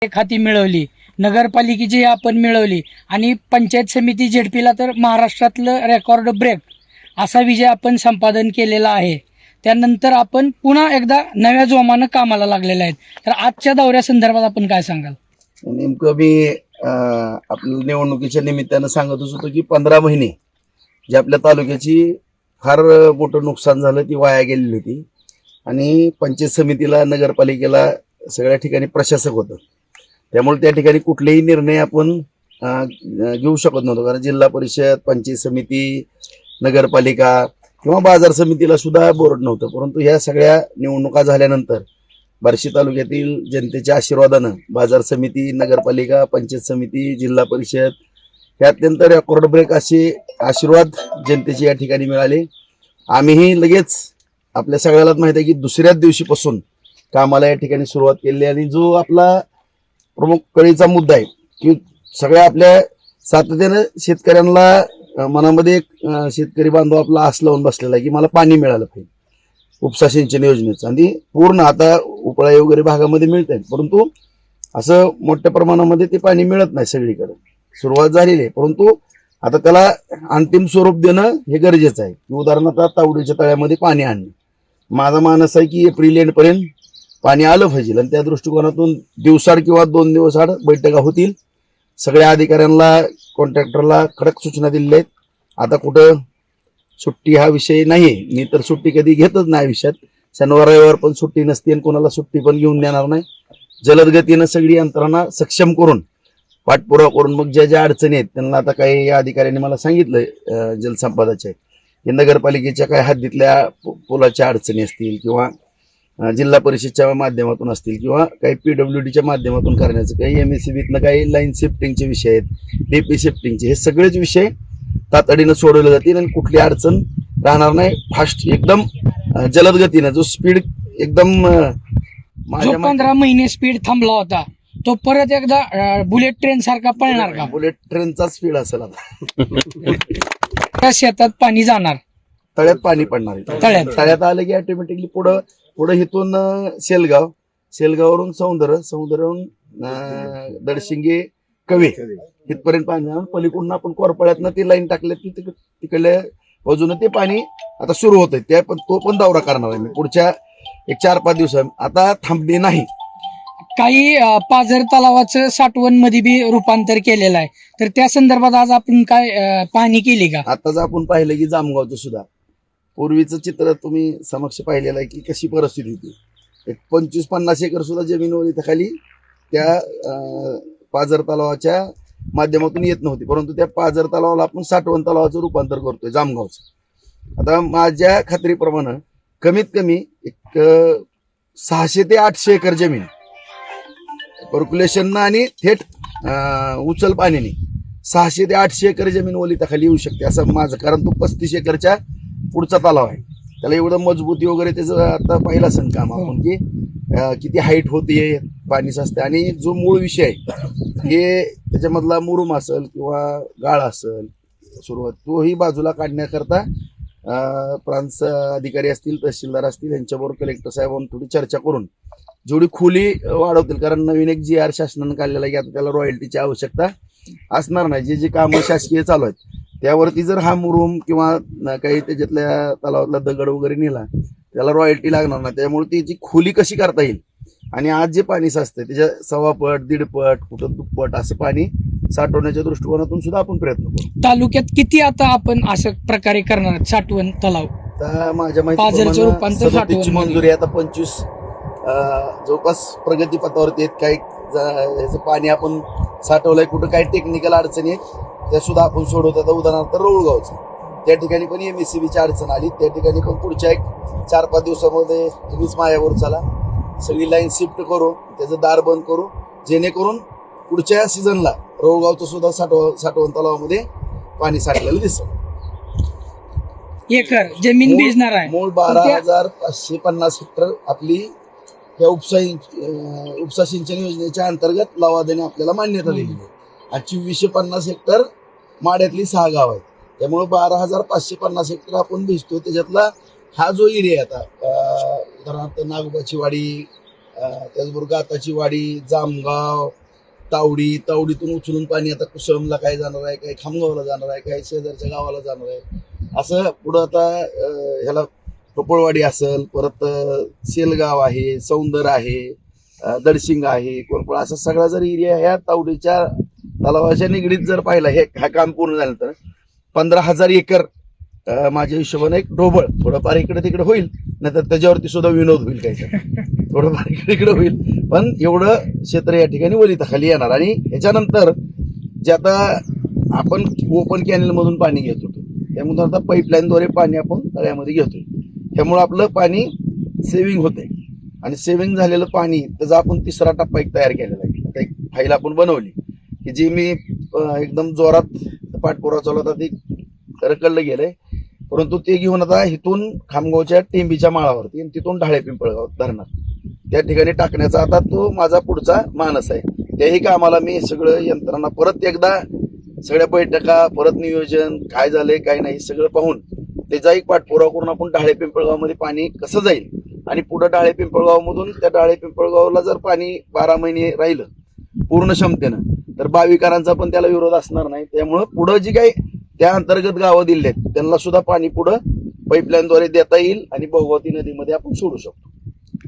खाती मिळवली, नगरपालिकेची आपण मिळवली आणि पंचायत समिती झेडपीला तर महाराष्ट्रातलं रेकॉर्ड ब्रेक असा विजय आपण संपादन केलेला आहे. त्यानंतर आपण पुन्हा एकदा नव्या जोमानं कामाला लागलेले आहेत. तर आजच्या दौऱ्या संदर्भात आपण काय सांगाल? नेमकं मी आपल्या निवडणुकीच्या निमित्तानं सांगतच होतो की 15 महिने जे आपल्या तालुक्याची फार मोठं नुकसान झालं ती वाया गेलेली होती आणि पंचायत समितीला नगरपालिकेला सगळ्या ठिकाणी प्रशासक होतं, त्यामुळे त्या ठिकाणी कुठलेही निर्णय आपण घेऊ शकत नव्हतो. कारण जिल्हा परिषद, पंचायत समिती, नगरपालिका किंवा बाजार समितीला सुद्धा बोर्ड नव्हतं. परंतु ह्या सगळ्या निवडणुका झाल्यानंतर बार्शी तालुक्यातील जनतेच्या आशीर्वादानं बाजार समिती, नगरपालिका, पंचायत समिती, जिल्हा परिषद हे अत्यंत रेकॉर्ड ब्रेक असे आशीर्वाद जनतेचे या ठिकाणी मिळाले. आम्हीही लगेच आपल्या सगळ्यालाच माहिती आहे की दुसऱ्याच दिवशीपासून कामाला या ठिकाणी सुरुवात केली. आणि जो आपला प्रमुख कळीचा मुद्दा आहे की सगळ्या आपल्या सातत्यानं शेतकऱ्यांना मनामध्ये एक शेतकरी बांधव आपला आस लावून बसलेला आहे की मला पाणी मिळालं पाहिजे उपसा सिंचन योजनेचं. आणि पूर्ण आता उपळाई वगैरे भागामध्ये मिळत आहे, परंतु असं मोठ्या प्रमाणामध्ये ते पाणी मिळत नाही सगळीकडे. सुरुवात झालेली आहे, परंतु आता त्याला अंतिम स्वरूप देणं हे गरजेचं आहे. उदाहरणार्थ तावडीच्या तळ्यामध्ये पाणी आणणं, माझा मानस आहे की एप्रिल एंड पर्यंत पाणी आलं पाहिजे. आणि त्या दृष्टिकोनातून दिवसाआड किंवा 2 दिवसाआड बैठका होतील. सगळ्या अधिकाऱ्यांना, कॉन्ट्रॅक्टरला कडक सूचना दिलेल्या आहेत. आता कुठं सुट्टी हा विषय नाही, मी तर सुट्टी कधी घेतच नाही आयुष्यात. शनिवार रविवार पण सुट्टी नसते आणि कोणाला सुट्टी पण घेऊन देणार नाही. जलद गतीनं सगळी यंत्रणा सक्षम करून पाठपुरावा करून मग ज्या ज्या अडचणी आहेत त्यांना, आता काही या अधिकाऱ्यांनी मला सांगितलं जलसंपदाच्या हे नगरपालिकेच्या काही हद्दीतल्या पुलाच्या अडचणी असतील किंवा जिल्हा परिषदच्या माध्यमातून असतील किंवा काही PWDच्या माध्यमातून करण्याचं, काही MSCBतनं काही लाईन शिफ्टिंगचे विषय आहेत, DP शिफ्टिंगचे, हे सगळेच विषय तातडीनं सोडवले जातील आणि कुठली अडचण राहणार नाही. फास्ट एकदम जलद गतीनं जो स्पीड एकदम 15 महिने स्पीड थांबला होता तो परत एकदा बुलेट ट्रेन सारखा पळणार का? बुलेट ट्रेनचा स्पीड असेल. आता त्या शेतात पाणी जाणार, तळ्यात पाणी पडणार आहे. तळ्यात आलं की ऑटोमॅटिकली पुढं इथून सेलगाववरून सौंदर्यावरून दडशिंगे कवे इथपर्यंत पाणी जाणार. पलीकडून आपण कोरपाळ्यातनं ती लाईन टाकली की तिकडल्या बाजूनं ते पाणी आता सुरू होत आहे. तो पण दौरा करणार आहे मी पुढच्या 4-5 दिवसात. आता थांबणे नाही. काही पाझर तलावाचं साठवण मध्ये बी रूपांतर केलेलं आहे, तर त्या संदर्भात आज आपण काय पाहणी केली का? आताच आपण पाहिलं की जामगावचं सुद्धा पूर्वीचं चित्र तुम्ही समक्ष पाहिलेलं आहे की कशी परिस्थिती होती. एक 25-50 एकर सुद्धा जमीन इथं खाली त्या पाझर तलावाच्या माध्यमातून येत नव्हती, परंतु त्या पाझर तलावाला आपण साठवण तलावाचं रूपांतर करतोय जामगावचं. आता माझ्या खात्रीप्रमाणे कमीत कमी एक 600 ते 800 एकर जमीन पर्क्युलेशननं आणि थेट उचल पाण्याने 600 ते 800 एकर जमीन ओलिताखाली येऊ शकते असं माझं. कारण तो 35 एकरच्या पुढचा तलाव आहे, त्याला एवढं मजबूती वगैरे त्याचं आता पाहिलं असेल काम आपण की किती हाईट होते, पाणी साचते. आणि जो मूळ विषय आहे हे त्याच्यामधला मुरुम असेल किंवा गाळ असेल सुरुवात तोही बाजूला काढण्याकरता प्रांत अधिकारी असतील, तहसीलदार असतील, यांच्याबरोबर कलेक्टर साहेबांनी थोडी चर्चा करून जेवढी खोली वाढवतील. कारण नवीन एक GR शासनानं काढलेला आहे की आता त्याला रॉयल्टीची आवश्यकता असणार नाही. जे कामं शासकीय चालू आहेत त्यावरती जर हा मुरुम किंवा काही त्याच्यातल्या तलावातला दगड वगैरे नेला त्याला रॉयल्टी लागणार नाही. त्यामुळे त्याची खोली कशी करता येईल आणि आज जे पाणी साचतंय त्याच्या 1.25 पट, 1.5 पट, कुठं 2 पट असं पाणी साठवण्याच्या दृष्टिकोनातून सुद्धा आपण प्रयत्न करू. तालुक्यात किती आता आपण असं प्रकारे करणार साठवण तलाव? तर माझ्या माहिती मंजुरी आता 25 जवळपास प्रगतीपथावरती आहेत. काही याचं पाणी आपण साठवलंय, कुठं काही टेक्निकल अडचणी आहेत त्या सुद्धा आपण सोडवतो. आता उदाहरणार्थ रौळगावचं त्या ठिकाणी पण MSCBची अडचण आली, त्या ठिकाणी पण पुढच्या 4-5 दिवसामध्ये तुम्हीच माझ्यावर चला, सगळी लाईन शिफ्ट करू, त्याचं दार बंद करू, जेणेकरून पुढच्या सीझनला रौळगावचं सुद्धा साठवण तलावामध्ये पाणी साठलेलं दिसतं. एकर जमीन भिजणार आहे. मूळ 12,550 हेक्टर आपली या उपसा सिंचन योजनेच्या अंतर्गत लवादाने आपल्याला मान्यता दिलेली आहे. आणि 2450 हेक्टर माड्यातली 6 गाव आहेत. त्यामुळे 12,550 हेक्टर आपण भिजतोय. त्याच्यातला हा जो एरिया आता उदाहरणार्थ नागोबाची वाडी, त्याचबरोबर गाताची वाडी, जामगाव, तावडीतून उचलून पाणी आता कुसळमला काय जाणार आहे, काही खामगावला जाणार आहे, काही शेजारच्या गावाला जाणार आहे. असं पुढं आता ह्याला टोपळवाडी असेल, परत सेलगाव आहे, सौंदर आहे, दडसिंग आहे, कोरपळ, असा सगळा जर एरिया ह्या तावडीच्या तलावाच्या निगडीत जर पाहिला, हा काम पूर्ण झाल्यानंतर 15,000 एकर माझ्या हिशोबाने एक ढोबळ, थोडंफार इकडे तिकडे होईल, नाहीतर त्याच्यावरती सुद्धा विनोद होईल काही थोडंफार इकडे तिकडे होईल, पण एवढं क्षेत्र या ठिकाणी वलिताखाली येणार. आणि ह्याच्यानंतर जे आता आपण ओपन कॅनेल मधून पाणी घेत होतो, त्यामुळे आता पाईपलाईनद्वारे पाणी आपण तळ्यामध्ये घेतोय. त्यामुळे आपलं पाणी सेव्हिंग होतंय आणि सेव्हिंग झालेलं पाणी त्याचा आपण तिसरा टप्पा एक तयार केलेला आहे. आता एक फाईल आपण बनवली की जी मी एकदम जोरात पाठपुरावा चालू होता, ती रखडलं गेलंय, परंतु ते घेऊन आता इथून खामगावच्या टेंबीच्या माळावरती आणि तिथून ढाळे पिंपळगाव धरणार त्या ठिकाणी टाकण्याचा आता तो माझा पुढचा मानस आहे. त्याही कामाला मी सगळं यंत्रणा परत एकदा सगळ्या बैठका, परत नियोजन काय झालंय काय नाही सगळं पाहून त्याचा एक पाठपुरावा करून आपण ढाळे पिंपळगाव मध्ये पाणी कसं जाईल आणि पुढे ढाळे पिंपळगाव मधून त्या ढाळे पिंपळगावला जर पाणी 12 महिने राहिलं पूर्ण क्षमतेनं, तर भाविकारांचा पण त्याला विरोध असणार नाही. त्यामुळं पुढं जी काही त्या अंतर्गत गावं दिली आहेत त्यांना सुद्धा पाणी पुढं पाईपलाईनद्वारे देता येईल आणि भोगावती नदीमध्ये आपण सोडू शकतो.